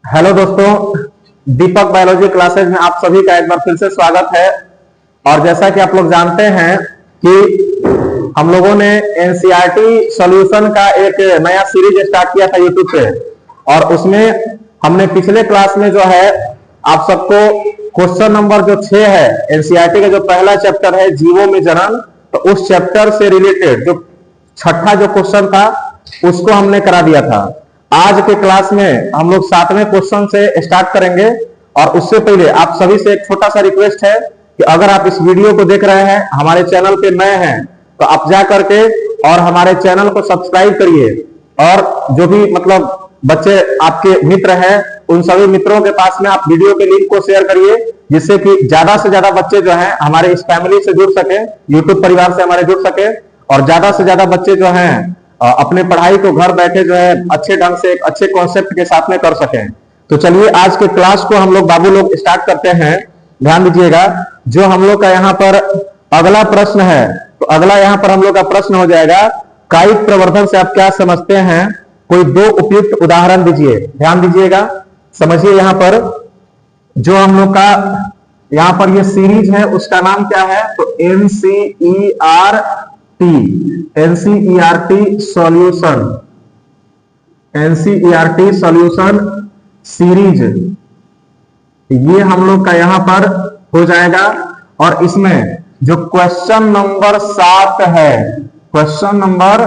Hello दोस्तों, दीपक biology classes में आप सभी का एक बार फिर से स्वागत है। और जैसा कि आप लोग जानते हैं कि हम लोगों ने एनसीईआरटी सॉल्यूशन का एक नया सीरीज स्टार्ट किया था यूट्यूब पे, और उसमें हमने पिछले क्लास में जो है आप सबको क्वेश्चन नंबर जो 6 है एनसीईआरटी का जो पहला चैप्टर है जीवों में जनन, तो उस चैप्टर से रिलेटेड जो छठा जो क्वेश्चन था उसको हमने करा दिया था। आज के क्लास में हम लोग 7वें क्वेश्चन से स्टार्ट करेंगे। और उससे पहले आप सभी से एक छोटा सा रिक्वेस्ट है कि अगर आप इस वीडियो को देख रहे हैं, हमारे चैनल पे नए हैं, तो आप जा करके और हमारे चैनल को सब्सक्राइब करिए। और जो भी बच्चे आपके मित्र हैं उन सभी मित्रों के पास में आप वीडियो के लिंक को शेयर करिए, जिससे कि ज्यादा से ज्यादा बच्चे जो हैं हमारे इस फैमिली से जुड़ सके, यूट्यूब परिवार से हमारे जुड़ सके, और ज्यादा से ज्यादा बच्चे जो हैं अपने पढ़ाई को घर बैठे जो है अच्छे ढंग से एक अच्छे कॉन्सेप्ट के साथ में कर सकें। तो चलिए आज के क्लास को हम लोग बाबू लोग स्टार्ट करते हैं। ध्यान दीजिएगा, जो हम लोग का यहाँ पर अगला प्रश्न है, तो अगला यहाँ पर हम लोग का प्रश्न हो जाएगा कायिक प्रवर्धन से आप क्या समझते हैं, कोई दो उपयुक्त उदाहरण दीजिए। ध्यान दीजिएगा, समझिए यहाँ पर जो हम लोग का यहाँ पर ये सीरीज है उसका नाम क्या है, तो NCERT solution, NCERT solution series, ये हम लोग का यहां पर हो जाएगा। और इसमें जो क्वेश्चन नंबर 7 है, क्वेश्चन नंबर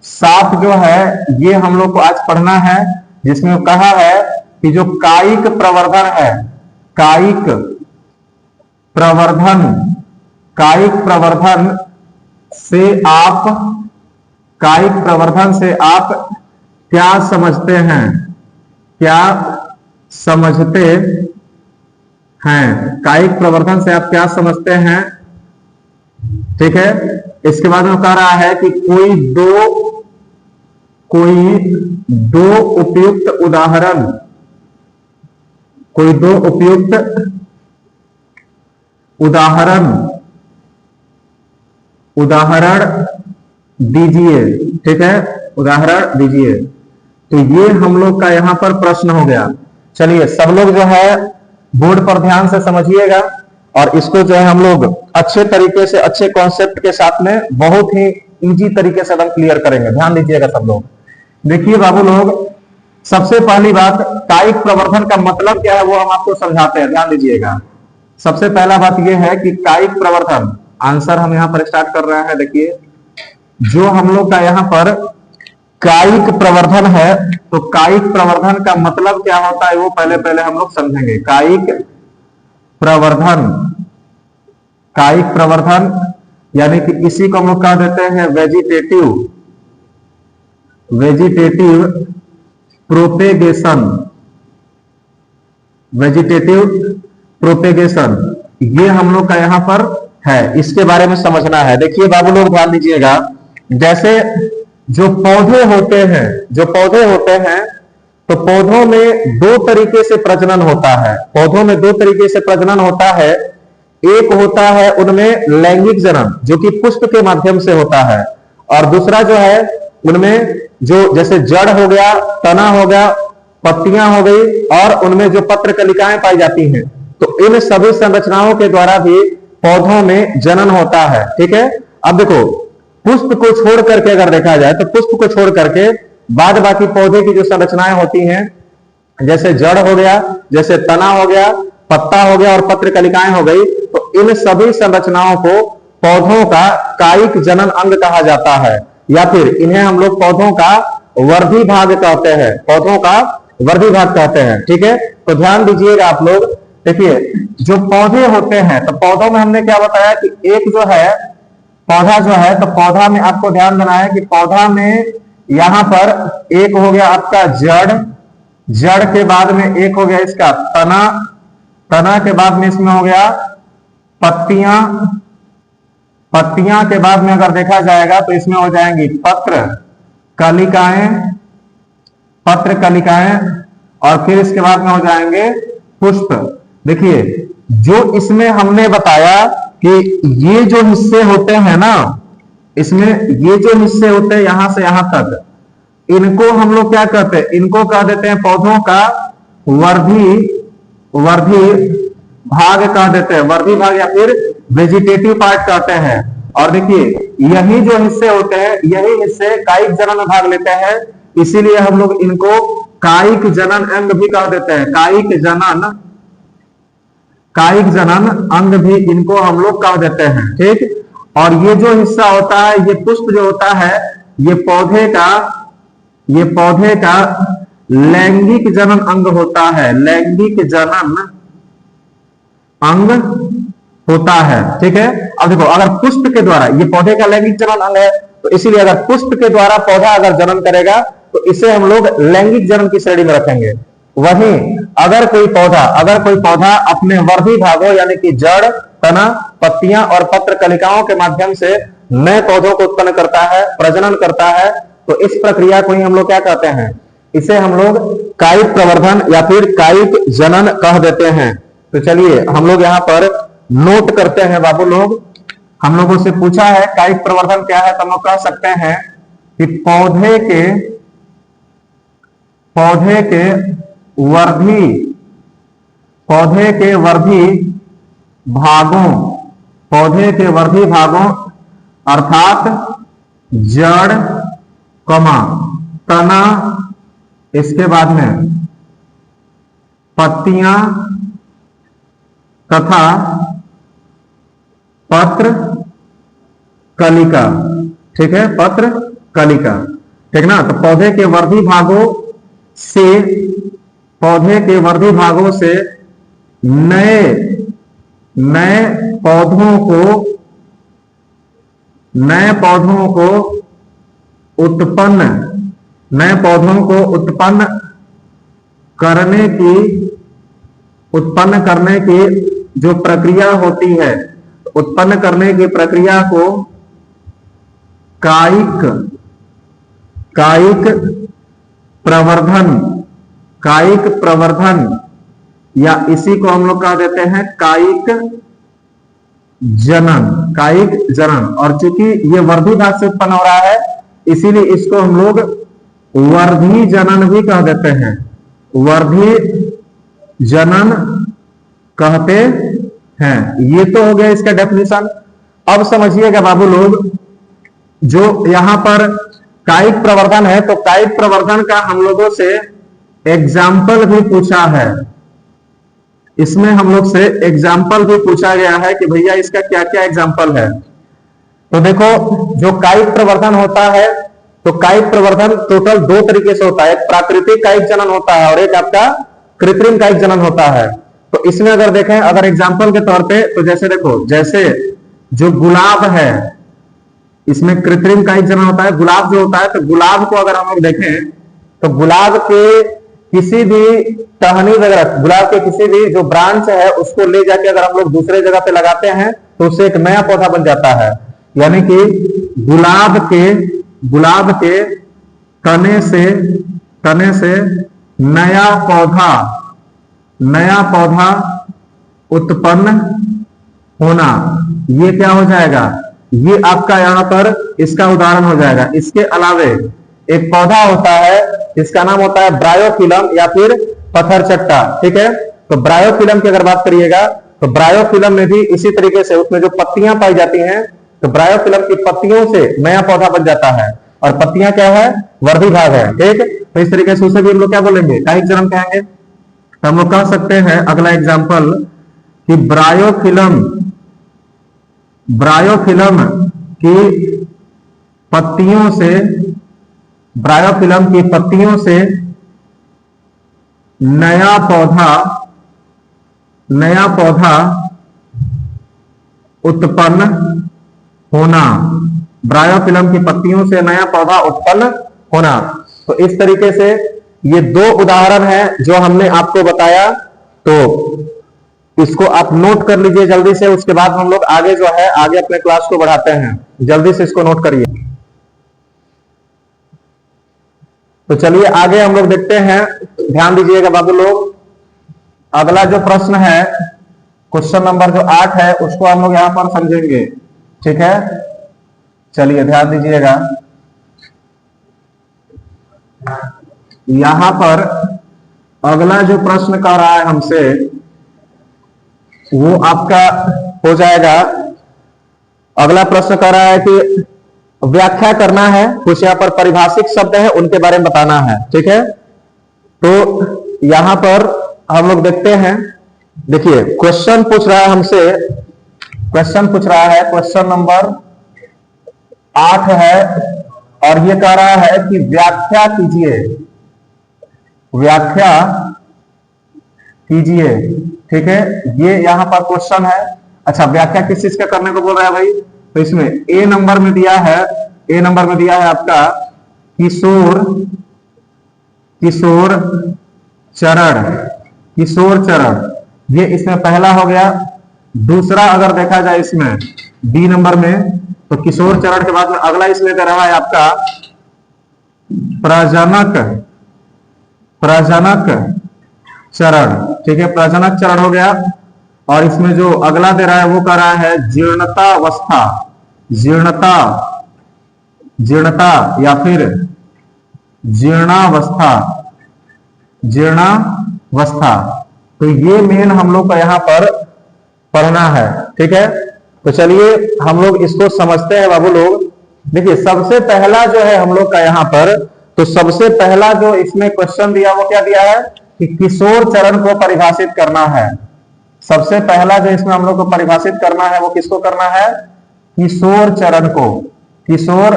7 जो है ये हम लोग को आज पढ़ना है, जिसमें कहा है कि जो कायिक प्रवर्धन है, कायिक प्रवर्धन, कायिक प्रवर्धन से आप, कायिक प्रवर्धन से आप क्या समझते हैं, क्या समझते हैं, कायिक प्रवर्धन से आप क्या समझते हैं। ठीक है, इसके बाद में कह रहा है कि कोई दो उपयुक्त उदाहरण, कोई दो उपयुक्त उदाहरण दीजिए। ठीक है, उदाहरण दीजिए। तो ये हम लोग का यहां पर प्रश्न हो गया। चलिए सब लोग जो है बोर्ड पर ध्यान से समझिएगा, और इसको जो है हम लोग अच्छे तरीके से अच्छे कॉन्सेप्ट के साथ में बहुत ही इजी तरीके से एकदम क्लियर करेंगे। ध्यान दीजिएगा सब लोग। देखिए बाबू लोग, सबसे पहली बात, कायिक प्रवर्धन का मतलब क्या है वो हम आपको समझाते हैं। ध्यान दीजिएगा, सबसे पहला बात यह है कि कायिक प्रवर्धन, आंसर हम यहां पर स्टार्ट कर रहे हैं। देखिए जो हम लोग का यहां पर कायिक प्रवर्धन है, तो कायिक प्रवर्धन का मतलब क्या होता है वो पहले हम लोग समझेंगे। कायिक प्रवर्धन, कायिक प्रवर्धन यानी कि इसी को हम लोग कह देते हैं vegetative, vegetative propagation, vegetative propagation, ये हम लोग का यहां पर है, इसके बारे में समझना है। देखिए बाबू लोग ध्यान दीजिएगा, जैसे जो पौधे होते हैं, जो पौधे होते हैं, तो पौधों में दो तरीके से प्रजनन होता है, पौधों में दो तरीके से प्रजनन होता है। एक होता है उनमें लैंगिक जनन, जो कि पुष्प के माध्यम से होता है, और दूसरा जो है उनमें जो जैसे जड़ हो गया, तना हो गया, पत्तियां हो गई, और उनमें जो पत्र कलिकाएं पाई जाती हैं, तो इन सभी संरचनाओं के द्वारा भी पौधों में जनन होता है। ठीक है, अब देखो पुष्प को छोड़ करके अगर देखा जाए, तो पुष्प को छोड़ करके बाद बाकी पौधे की जो संरचनाएं होती हैं, जैसे जड़ हो गया, जैसे तना हो गया, पत्ता हो गया और पत्र कलिकाएं हो गई, तो इन सभी संरचनाओं को पौधों का कायिक जनन अंग कहा जाता है, या फिर इन्हें हम लोग पौधों का वर्धी भाग कहते हैं, पौधों का वर्धी भाग कहते हैं। ठीक है, तो ध्यान दीजिएगा आप लोग। देखिए जो पौधे होते हैं, तो पौधों में हमने क्या बताया कि एक जो है पौधा जो है, तो पौधा में आपको ध्यान देना है कि पौधा में यहां पर एक हो गया आपका जड़, जड़ के बाद में एक हो गया इसका तना, तना के बाद में इसमें हो गया पत्तियां, पत्तियां के बाद में अगर देखा जाएगा तो इसमें हो जाएंगी पत्र कलिकाएं, पत्र कलिकाएं, और फिर इसके बाद में हो जाएंगे पुष्प। देखिए जो इसमें हमने बताया कि ये जो हिस्से होते हैं ना, इसमें ये जो हिस्से होते हैं यहां से यहां तक, इनको हम लोग क्या कहते हैं, इनको कह देते हैं पौधों का वर्धी वर्धी भाग कह देते हैं, वर्धी भाग या फिर वेजिटेटिव पार्ट कहते हैं। और देखिए यही जो हिस्से होते हैं, यही हिस्से कायिक जनन में भाग लेते हैं, इसीलिए हम लोग इनको कायिक जनन अंग भी कह देते हैं। कायिक जनन अंग भी इनको हम लोग कह देते हैं, ठीक। और ये जो हिस्सा होता है, ये पुष्प जो होता है, ये पौधे का लैंगिक जनन अंग होता है, लैंगिक जनन अंग होता है, ठीक है। अब देखो अगर पुष्प के द्वारा, ये पौधे का लैंगिक जनन अंग है, तो इसीलिए अगर पुष्प के द्वारा पौधा अगर जनन करेगा तो इसे हम लोग लैंगिक जनन की श्रेणी में रखेंगे। वहीं अगर कोई पौधा अपने वर्धी भागों यानी कि जड़, तना, पत्तियां और पत्र कलिकाओं के माध्यम से नए पौधों को उत्पन्न करता है, प्रजनन करता है, तो इस प्रक्रिया को ही हम लोग क्या कहते हैं, इसे हम लोग कायिक प्रवर्धन या फिर कायिक जनन कह देते हैं। तो चलिए हम लोग यहां पर नोट करते हैं बाबू लोग। हम लोगों से पूछा है कायिक प्रवर्धन क्या है, तो हम लोग कह सकते हैं कि पौधे के वर्धी भागों अर्थात जड़, तना, इसके बाद में पत्तियां तथा पत्र कलिका, ठीक है, पत्र कलिका, ठीक ना। तो पौधे के वर्धी भागों से नए पौधों को उत्पन्न करने की जो प्रक्रिया होती है, उत्पन्न करने की प्रक्रिया को कायिक प्रवर्धन या इसी को हम लोग कह देते हैं कायिक जनन। और चूंकि ये वर्धी भाग से उत्पन्न हो रहा है, इसीलिए इसको हम लोग वर्धी जनन भी कह देते हैं, वर्धी जनन कहते हैं। ये तो हो गया इसका डेफिनेशन। अब समझिएगा बाबू लोग, जो यहां पर कायिक प्रवर्धन है, तो कायिक प्रवर्धन का हम लोगों से एग्जाम्पल भी पूछा है। इसमें हम लोग से एग्जाम्पल भी पूछा गया है कि भैया इसका क्या क्या एग्जाम्पल है। तो देखो जो कायिक प्रवर्धन होता है, तो कायिक प्रवर्धन टोटल दो तरीके से होता है, एक प्राकृतिक कायिक जनन होता है और एक आपका कृत्रिम कायिक जनन होता है। तो इसमें अगर देखें, अगर एग्जाम्पल के तौर पे, तो जैसे देखो, जैसे जो गुलाब है, इसमें कृत्रिम कायिक जनन होता है। गुलाब जो होता है, तो गुलाब को अगर हम लोग देखें, तो गुलाब के किसी भी टहनी वगैरह, गुलाब के किसी भी जो ब्रांच है, उसको ले जाके अगर हम लोग दूसरे जगह पे लगाते हैं, तो उससे एक नया पौधा बन जाता है। यानी कि गुलाब के तने से नया पौधा उत्पन्न होना, ये क्या हो जाएगा, ये आपका यहां पर इसका उदाहरण हो जाएगा। इसके अलावे एक पौधा होता है, इसका नाम होता है ब्रायोफिलम या फिर पत्थरचट्टा, ठीक है। तो ब्रायोफिलम की अगर बात करिएगा, तो ब्रायोफिलम में भी इसी तरीके से उसमें जो पत्तियां पाई जाती हैं, तो ब्रायोफिलम की पत्तियों से नया पौधा बन जाता है। और पत्तियां क्या है, वर्धी भाग है, ठीक। तो इस तरीके से उसे भी हम लोग क्या बोलेंगे, कायिक जनन कहेंगे। तो हम लोग कह सकते हैं अगला एग्जाम्पल कि ब्रायोफिलम की पत्तियों से नया पौधा उत्पन्न होना, ब्रायोफिलम की पत्तियों से नया पौधा उत्पन्न होना। तो इस तरीके से ये दो उदाहरण हैं जो हमने आपको बताया, तो इसको आप नोट कर लीजिए जल्दी से। उसके बाद हम लोग आगे जो है, आगे अपने क्लास को बढ़ाते हैं। जल्दी से इसको नोट करिए। तो चलिए आगे हम लोग देखते हैं, ध्यान दीजिएगा बाबू लोग। अगला जो प्रश्न है, क्वेश्चन नंबर जो 8 है, उसको हम लोग यहां पर समझेंगे, ठीक है। चलिए ध्यान दीजिएगा। यहां पर अगला जो प्रश्न कर रहा है हमसे वो आपका हो जाएगा। अगला प्रश्न कर रहा है कि व्याख्या करना है, कुछ यहाँ पर परिभाषिक शब्द है उनके बारे में बताना है। ठीक है, तो यहां पर हम लोग देखते हैं। देखिए क्वेश्चन पूछ रहा है हमसे, क्वेश्चन पूछ रहा है, क्वेश्चन नंबर 8 है और ये कह रहा है कि व्याख्या कीजिए, व्याख्या कीजिए। ठीक है, ये यहां पर क्वेश्चन है। अच्छा, व्याख्या किस चीज का करने को बोल रहा है भाई? तो इसमें ए नंबर में दिया है, ए नंबर में दिया है आपका किशोर, किशोर चरण, किशोर चरण, ये इसमें पहला हो गया। दूसरा अगर देखा जाए इसमें बी नंबर में, तो किशोर चरण के बाद में अगला इसमें कर रहा है आपका प्रजनक, प्रजनक चरण। ठीक है, प्रजनक चरण हो गया। और इसमें जो अगला दे रहा है वो कर रहा है जीर्णतावस्था, जीर्णता, जीर्णता या फिर जीर्णावस्था, जीर्णावस्था। तो ये मेन हम लोग का यहां पर पढ़ना है। ठीक है, तो चलिए हम लोग इसको समझते हैं बाबू लोग। देखिए सबसे पहला जो है हम लोग का यहां पर, तो सबसे पहला जो इसमें क्वेश्चन दिया वो क्या दिया है कि किशोर चरण को परिभाषित करना है। सबसे पहला जो इसमें हम लोग को परिभाषित करना है वो किसको करना है? किशोर चरण को। किशोर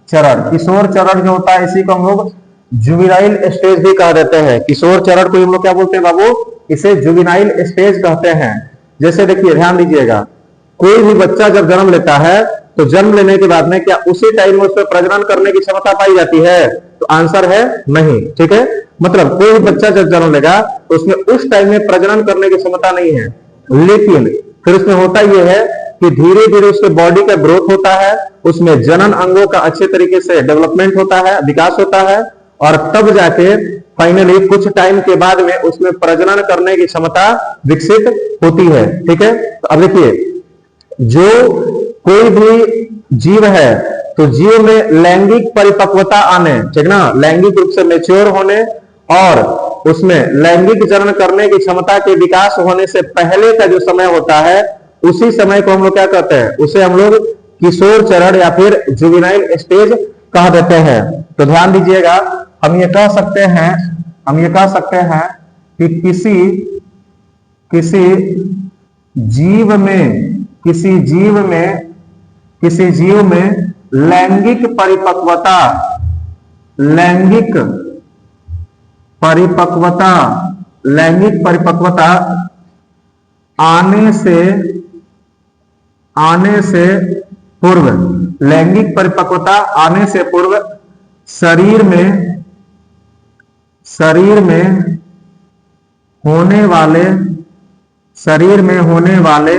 चरण, किशोर चरण जो होता है इसी को हम लोग जुवेनाइल स्टेज भी कह देते हैं। किशोर चरण को हम लोग क्या बोलते हैं बाबू? इसे जुवेनाइल स्टेज कहते हैं। जैसे देखिए ध्यान दीजिएगा, कोई भी बच्चा जब जन्म लेता है तो जन्म लेने के बाद में क्या उसी टाइम में उसमें प्रजनन करने की क्षमता पाई जाती है? तो आंसर है नहीं। ठीक है, मतलब कोई भी बच्चा जब जन्म लेगा तो उसमें उस टाइम में प्रजनन करने की क्षमता नहीं है, लेकिन फिर उसमें होता यह है कि धीरे धीरे उसके बॉडी का ग्रोथ होता है, उसमें जनन अंगों का अच्छे तरीके से डेवलपमेंट होता है, विकास होता है, और तब जाके फाइनली कुछ टाइम के बाद में उसमें प्रजनन करने की क्षमता विकसित होती है। ठीक है, तो अब देखिए जो कोई भी जीव है तो जीव में लैंगिक परिपक्वता आने, ठीक ना, लैंगिक रूप से मैच्योर होने और उसमें लैंगिक जनन करने की क्षमता के विकास होने से पहले का जो समय होता है उसी समय को हम लोग क्या कहते हैं? उसे हम लोग किशोर चरण या फिर जुवेनाइल स्टेज कह देते हैं। तो ध्यान दीजिएगा, हम ये कह सकते हैं, हम ये कह सकते हैं कि किसी जीव में, किसी जीव में, किसी जीव में लैंगिक परिपक्वता, लैंगिक परिपक्वता, लैंगिक परिपक्वता आने से पूर्व, लैंगिक परिपक्वता आने से पूर्व शरीर में होने वाले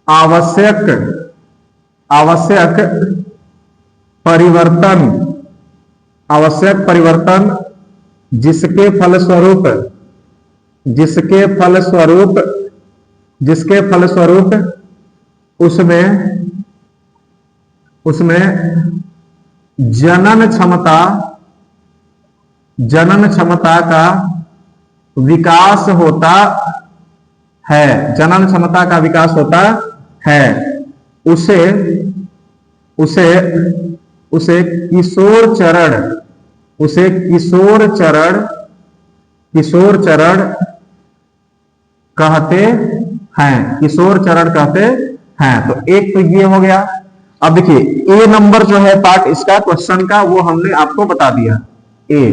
आवश्यक परिवर्तन जिसके फलस्वरूप उसमें जनन क्षमता का विकास होता है, जनन क्षमता का विकास होता है, उसे किशोर चरण कहते हैं, किशोर चरण कहते हैं। तो एक तो ये हो गया। अब देखिए ए नंबर जो है पार्ट इसका क्वेश्चन का वो हमने आपको बता दिया। ए,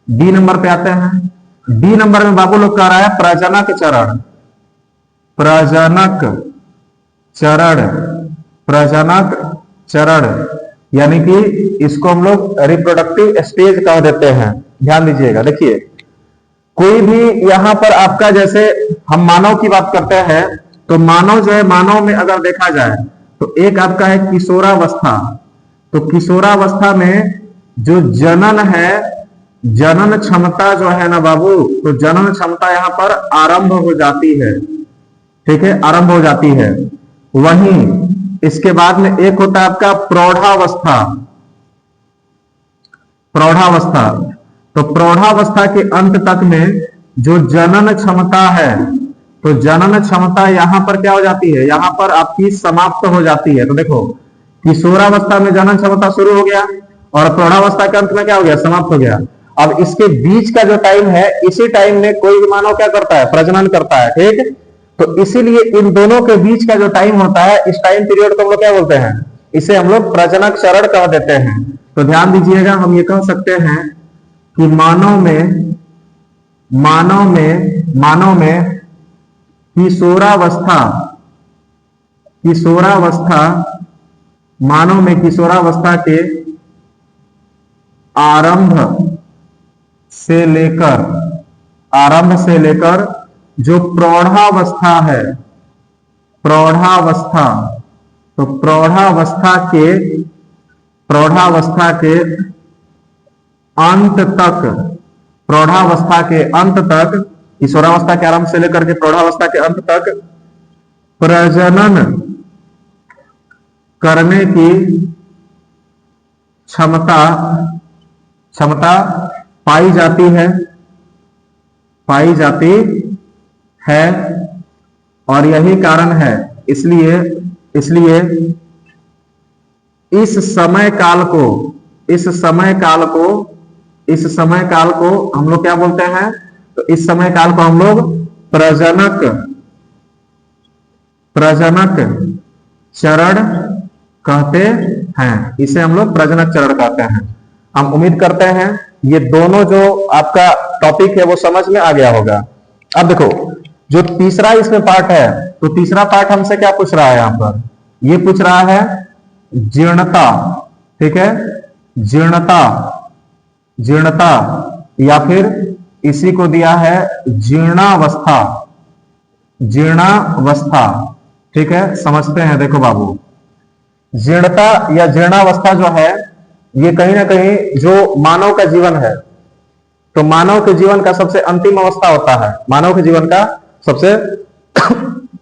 बी नंबर पे आते हैं। बी नंबर में बाबू लोग कह रहा है प्रजनक चरण, प्रजनक चरण, प्रजनक चरण, यानी कि इसको हम लोग रिप्रोडक्टिव स्टेज कह देते हैं। ध्यान दीजिएगा, देखिए कोई भी यहां पर आपका, जैसे हम मानव की बात करते हैं तो मानव जो है, मानव में अगर देखा जाए तो एक आपका है किशोरावस्था। तो किशोरावस्था में जो जनन है, जनन क्षमता जो है ना बाबू, तो जनन क्षमता यहां पर आरंभ हो जाती है। ठीक है, आरंभ हो जाती है। वहीं इसके बाद में एक होता है आपका प्रौढ़ावस्था, प्रौढ़ावस्था। तो प्रौढ़ावस्था के अंत तक में जो जनन क्षमता है, तो जनन क्षमता यहां पर क्या हो जाती है, यहां पर आपकी समाप्त हो जाती है। तो देखो किशोरावस्था में जनन क्षमता शुरू हो गया और प्रौढ़ावस्था के अंत में क्या हो गया, समाप्त हो गया। अब इसके बीच का जो टाइम है, इसी टाइम में कोई भी मानव क्या करता है, प्रजनन करता है, ठीक। तो इसीलिए इन दोनों के बीच का जो टाइम होता है, इस टाइम पीरियड को हम लोग क्या बोलते हैं, इसे हम लोग प्रजनक चरण कह देते हैं। तो ध्यान दीजिएगा, हम ये कह सकते हैं कि मानव में किशोरावस्था के आरंभ से लेकर जो प्रौढ़ावस्था है, तो प्रौढ़ावस्था के अंत तक, किशोरावस्था के आरंभ से लेकर के प्रौढ़ावस्था के अंत तक प्रजनन करने की क्षमता पाई जाती है और यही कारण है, इसलिए इस समय काल को हम लोग क्या बोलते हैं, तो इस समय काल को हम लोग प्रजनक चरण कहते हैं। इसे हम लोग प्रजनक चरण कहते हैं। हम उम्मीद करते हैं ये दोनों जो आपका टॉपिक है वो समझ में आ गया होगा। अब देखो जो तीसरा इसमें पार्ट है, तो तीसरा पार्ट हमसे क्या पूछ रहा है, यहां पर ये पूछ रहा है जीर्णता, ठीक है, जीर्णता या फिर इसी को दिया है जीर्णावस्था, ठीक है। समझते हैं, देखो बाबू, जीर्णता या जीर्णावस्था जो है, ये कहीं ना कहीं जो मानव का जीवन है, तो मानव के जीवन का सबसे अंतिम अवस्था होता है, मानव के जीवन का सबसे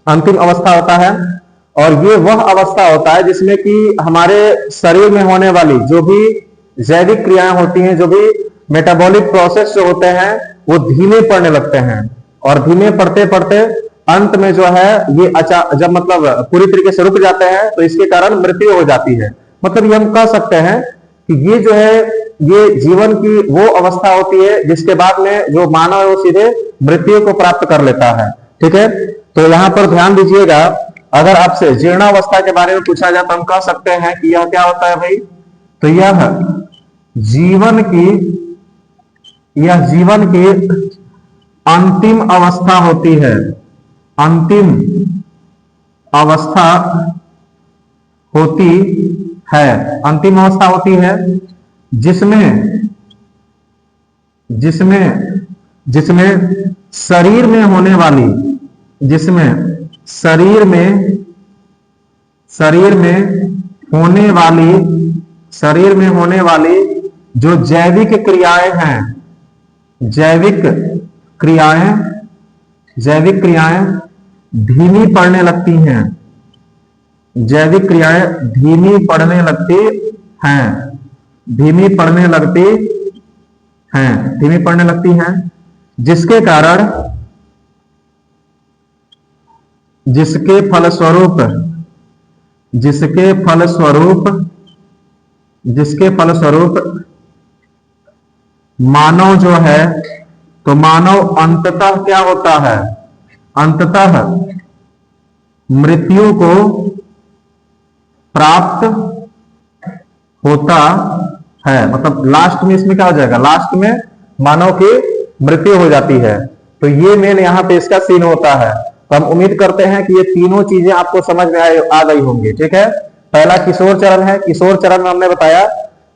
अंतिम अवस्था होता है। और ये वह अवस्था होता है जिसमें कि हमारे शरीर में होने वाली जो भी जैविक क्रियाएं होती हैं, जो भी मेटाबॉलिक प्रोसेस जो होते हैं, वो धीमे पड़ने लगते हैं और धीमे पड़ते पड़ते अंत में जो है ये जब मतलब पूरी तरीके से रुक जाते हैं, तो इसके कारण मृत्यु हो जाती है। मतलब ये हम कह सकते हैं कि ये जो है ये जीवन की वो अवस्था होती है जिसके बाद में जो मानव है वो सीधे मृत्यु को प्राप्त कर लेता है, ठीक है। तो यहां पर ध्यान दीजिएगा, अगर आपसे जीर्णावस्था के बारे में पूछा जाए तो हम कह सकते हैं कि यह क्या होता है भाई, तो यह जीवन की अंतिम अवस्था होती है, अंतिम अवस्था होती है जिसमें शरीर में होने वाली जो जैविक क्रियाएं धीमी पड़ने लगती हैं, जिसके फलस्वरूप मानव जो है, तो मानव अंततः क्या होता है, अंततः मृत्यु को प्राप्त होता है। मतलब लास्ट में इसमें क्या हो जाएगा, लास्ट में मानव की मृत्यु हो जाती है। तो ये मेन यहाँ पे इसका सीन होता है। तो हम उम्मीद करते हैं कि ये तीनों चीजें आपको समझ में आ गई होंगी, ठीक है। पहला किशोर चरण है। किशोर चरण में हमने बताया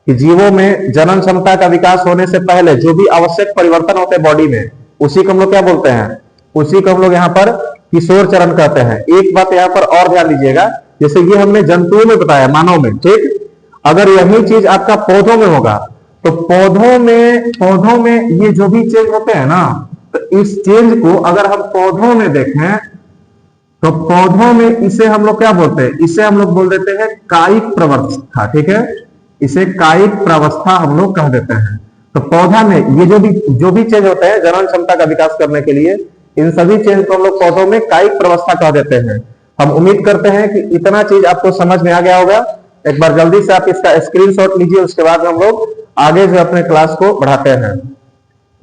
कि जीवों में जनन क्षमता का विकास होने से पहले जो भी आवश्यक परिवर्तन होते हैं बॉडी में, उसी को हम लोग क्या बोलते हैं, उसी को हम लोग यहाँ पर किशोर चरण कहते हैं। एक बात यहाँ पर और ध्यान दीजिएगा, जैसे ये हमने जंतुओं में बताया, मानव में, ठीक। अगर यही चीज आपका पौधों में होगा, तो पौधों में ये जो भी चेंज होते हैं ना, तो इस चेंज को अगर हम पौधों में देखें, तो पौधों में इसे हम लोग क्या बोलते हैं, इसे हम लोग बोल देते हैं कायिक प्रवस्था, ठीक है। इसे कायिक प्रवस्था हम लोग कह देते हैं। तो पौधा में ये जो भी चेंज होते हैं जनन क्षमता का विकास करने के लिए, इन सभी चेंज को हम लोग पौधों में कायिक प्रवस्था कह देते हैं। हम उम्मीद करते हैं कि इतना चीज आपको समझ में आ गया होगा। एक बार जल्दी से आप इसका स्क्रीनशॉट लीजिए, उसके बाद हम लोग आगे जो अपने क्लास को बढ़ाते हैं।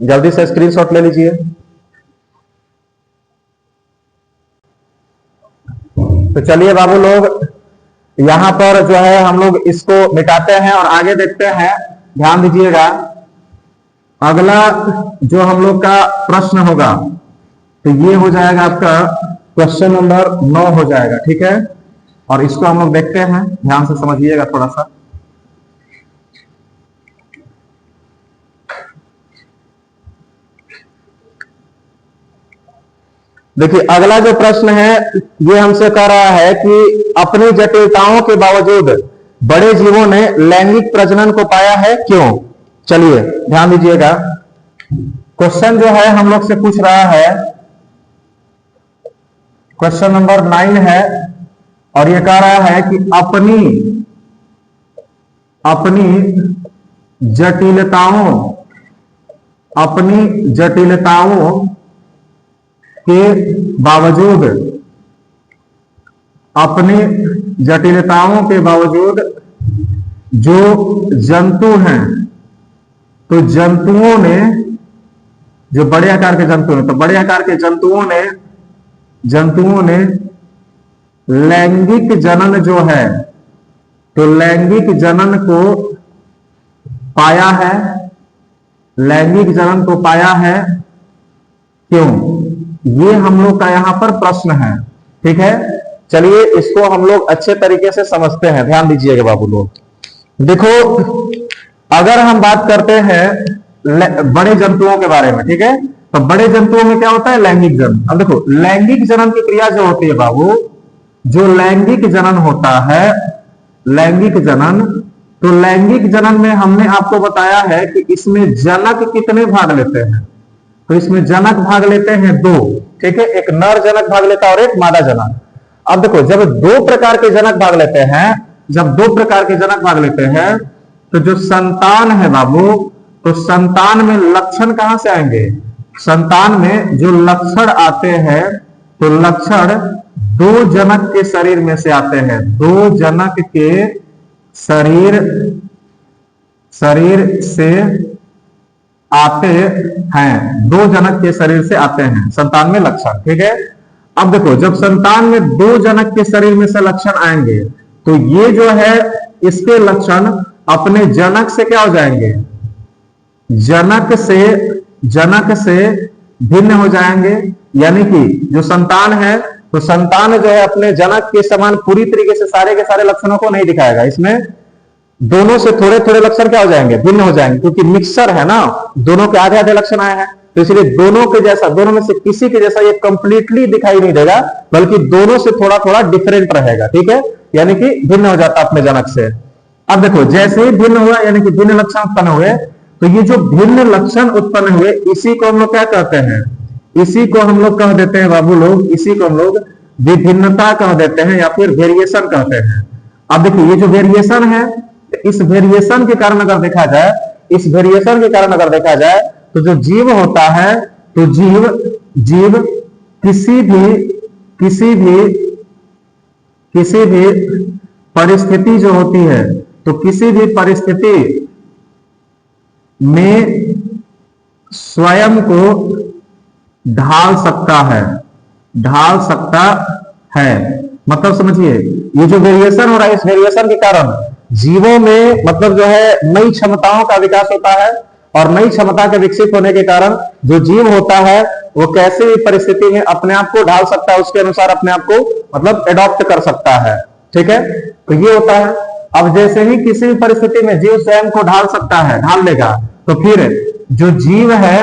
जल्दी से स्क्रीनशॉट ले लीजिए। तो चलिए बाबू लोग, यहां पर जो है हम लोग इसको मिटाते हैं और आगे देखते हैं। ध्यान दीजिएगा, अगला जो हम लोग का प्रश्न होगा तो ये हो जाएगा आपका क्वेश्चन नंबर 9 हो जाएगा, ठीक है। और इसको हम लोग देखते हैं, ध्यान से समझिएगा थोड़ा सा। देखिए अगला जो प्रश्न है ये हमसे कह रहा है कि अपनी जटिलताओं के बावजूद बड़े जीवों ने लैंगिक प्रजनन को पाया है, क्यों? चलिए ध्यान दीजिएगा, क्वेश्चन जो है हम लोग से पूछ रहा है, क्वेश्चन नंबर 9 है और ये कह रहा है कि अपनी जटिलताओं के बावजूद, अपनी जटिलताओं के बावजूद जो जंतु हैं, तो जंतुओं ने, जो बड़े आकार के जंतु हैं, तो बड़े आकार के जंतुओं ने लैंगिक जनन जो है, तो लैंगिक जनन को पाया है, लैंगिक जनन को पाया है, क्यों? ये हम लोग का यहां पर प्रश्न है, ठीक है। चलिए इसको हम लोग अच्छे तरीके से समझते हैं। ध्यान दीजिएगा बाबू लोग, देखो अगर हम बात करते हैं बड़े जंतुओं के बारे में, ठीक है, तो बड़े जंतुओं में क्या होता है? लैंगिक जनन। अब देखो लैंगिक जनन की क्रिया जो होती है बाबू, जो लैंगिक जनन होता है, लैंगिक जनन, तो लैंगिक जनन में हमने आपको बताया है कि इसमें जनक कितने भाग लेते हैं? तो इसमें जनक भाग लेते हैं 2, ठीक है, एक नर जनक भाग लेता है और एक मादा जनक। अब देखो जब 2 प्रकार के जनक भाग लेते हैं, जब 2 प्रकार के जनक भाग लेते हैं, तो जो संतान है बाबू, तो संतान में लक्षण कहां से आएंगे? संतान में जो लक्षण आते हैं, तो लक्षण 2 जनक के शरीर में से आते हैं, 2 जनक के शरीर से आते हैं, 2 जनक के शरीर से आते हैं संतान में लक्षण, ठीक है। अब देखो जब संतान में 2 जनक के शरीर में से लक्षण आएंगे, तो ये जो है इसके लक्षण अपने जनक से क्या हो जाएंगे? जनक से भिन्न हो जाएंगे। यानी कि जो संतान है, तो संतान जो है अपने जनक के समान पूरी तरीके से सारे के सारे लक्षणों को नहीं दिखाएगा, इसमें दोनों से थोड़े थोड़े लक्षण क्या हो जाएंगे? भिन्न हो जाएंगे, क्योंकि मिक्सर है ना, दोनों के आधे आधे लक्षण आए हैं, तो इसलिए दोनों के जैसा, दोनों में से किसी के जैसा ये कंप्लीटली दिखाई नहीं देगा, बल्कि दोनों से थोड़ा थोड़ा डिफरेंट रहेगा, ठीक है, यानी कि भिन्न हो जाता अपने जनक से। अब देखो जैसे ही भिन्न हुआ, यानी कि भिन्न लक्षण उत्पन्न हुए, तो ये जो भिन्न लक्षण उत्पन्न हुए, इसी को हम लोग क्या कहते हैं? इसी को हम लोग कह देते हैं बाबू लोग, इसी को हम लोग विभिन्नता कह देते हैं या फिर वेरिएशन कहते हैं। अब देखिए ये जो वेरिएशन है, इस वेरिएशन के कारण अगर देखा जाए, इस वेरिएशन के कारण अगर देखा जाए, तो जो जीव होता है, तो जीव किसी भी परिस्थिति जो होती है, तो किसी भी परिस्थिति में स्वयं को ढाल सकता है। मतलब समझिए, ये जो वेरिएशन हो रहा है, इस वेरिएशन के कारण जीवों में मतलब जो है नई क्षमताओं का विकास होता है, और नई क्षमता के विकसित होने के कारण जो जीव होता है वो कैसी भी परिस्थिति में अपने आप को ढाल सकता है, उसके अनुसार अपने आप को मतलब एडॉप्ट कर सकता है, ठीक है। तो ये होता है। अब जैसे ही किसी भी परिस्थिति में जीव स्वयं को ढाल सकता है, ढाल लेगा, तो फिर जो जीव है,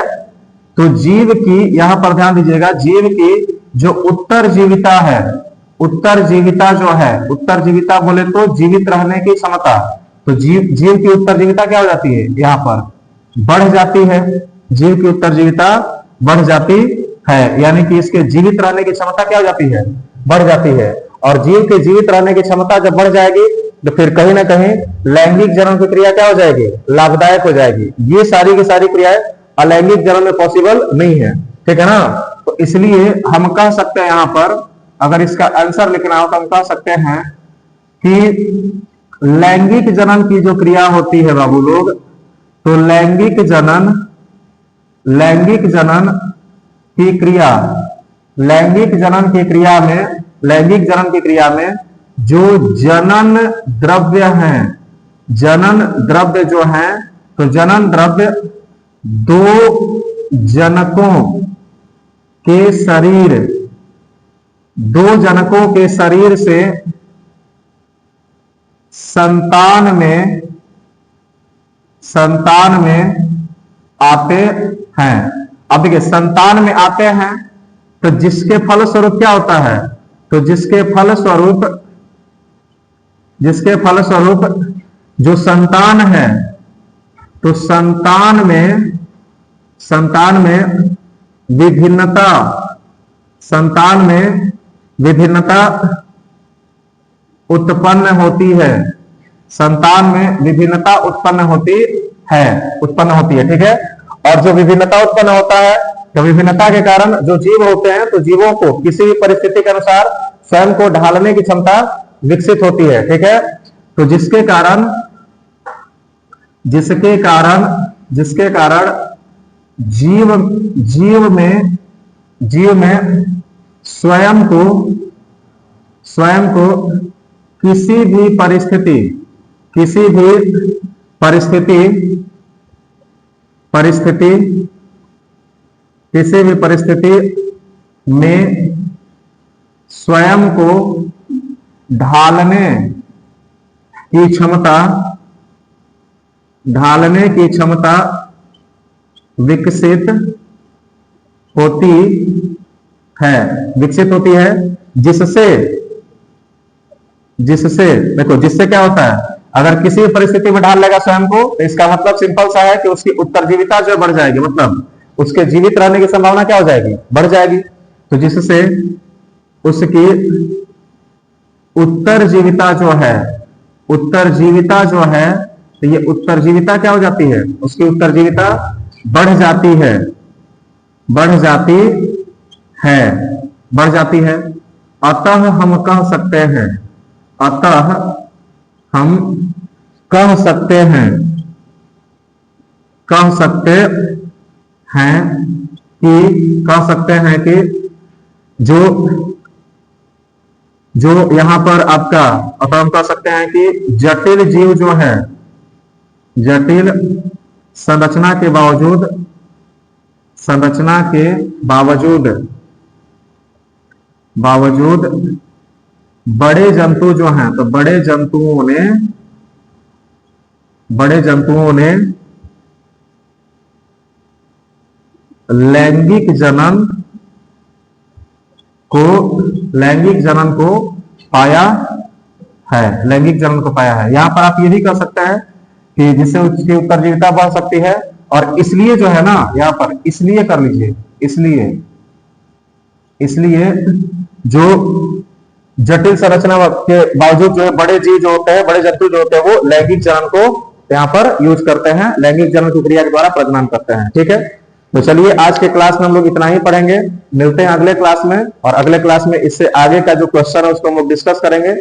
तो जीव की, यहां पर ध्यान दीजिएगा, जीव की जो उत्तरजीविता है, उत्तरजीविता जो है, उत्तरजीविता बोले तो जीवित रहने की क्षमता, तो जीव की उत्तरजीविता क्या हो जाती है? यहां पर बढ़ जाती है, जीव की उत्तरजीविता बढ़ जाती है, यानी कि इसके जीवित रहने की क्षमता क्या हो जाती है? बढ़ जाती है। और जीव के जीवित रहने की क्षमता जब बढ़ जाएगी, तो फिर कहीं ना कहीं लैंगिक जनन की क्रिया क्या हो जाएगी, लाभदायक हो जाएगी। ये सारी की सारी क्रियाएं अलैंगिक जनन में पॉसिबल नहीं है, ठीक है ना। तो इसलिए हम कह सकते हैं यहां पर, अगर इसका आंसर लिखना हो तो हम कह सकते हैं कि लैंगिक जनन की जो क्रिया होती है बाबू लोग, तो लैंगिक जनन की क्रिया, लैंगिक जनन की क्रिया में जो जनन द्रव्य हैं, जनन द्रव्य जो हैं, तो जनन द्रव्य दो जनकों के शरीर से संतान में आते हैं। अब देखिए संतान में आते हैं तो जिसके फलस्वरूप क्या होता है, तो जिसके फलस्वरूप जो संतान है, तो संतान में विभिन्नता उत्पन्न होती है, संतान में विभिन्नता उत्पन्न होती है, ठीक है। और जो विभिन्नता उत्पन्न होता है, तो विभिन्नता के कारण जो जीव होते हैं, तो जीवों को किसी भी परिस्थिति के अनुसार स्वयं को ढालने की क्षमता विकसित होती है, ठीक है। तो जिसके कारण जीव में स्वयं को किसी भी परिस्थिति में स्वयं को ढालने की क्षमता विकसित होती है, जिससे क्या होता है, अगर किसी परिस्थिति में ढाल लेगा स्वयं को, तो इसका मतलब सिंपल सा है कि उसकी उत्तरजीविता जो बढ़ जाएगी, मतलब उसके जीवित रहने की संभावना क्या हो जाएगी, बढ़ जाएगी। तो जिससे उसकी उत्तरजीविता जो है, तो ये उत्तरजीविता क्या हो जाती है, उसकी उत्तरजीविता बढ़ जाती है। अतः हम कह सकते हैं कि जो यहां पर आपका, अब हम कह सकते हैं कि जटिल जीव जो है, जटिल संरचना के बावजूद बड़े जंतु जो हैं, तो बड़े जंतुओं ने लैंगिक जनन को पाया है, यहां पर आप ये भी कह सकते हैं कि जिससे उसकी उत्तरजीविता बढ़ सकती है। और इसलिए जो है ना, यहां पर इसलिए कर लीजिए, इसलिए जो जटिल संरचना के बावजूद जो है बड़े जीव जो होते हैं, बड़े जंतु जो होते हैं, वो लैंगिक जनन को यहाँ पर यूज करते हैं, लैंगिक जनन की क्रिया के द्वारा प्रजनन करते हैं, ठीक है। तो चलिए आज के क्लास में हम लोग इतना ही पढ़ेंगे, मिलते हैं अगले क्लास में, और अगले क्लास में इससे आगे का जो क्वेश्चन है उसको हम लोग डिस्कस करेंगे।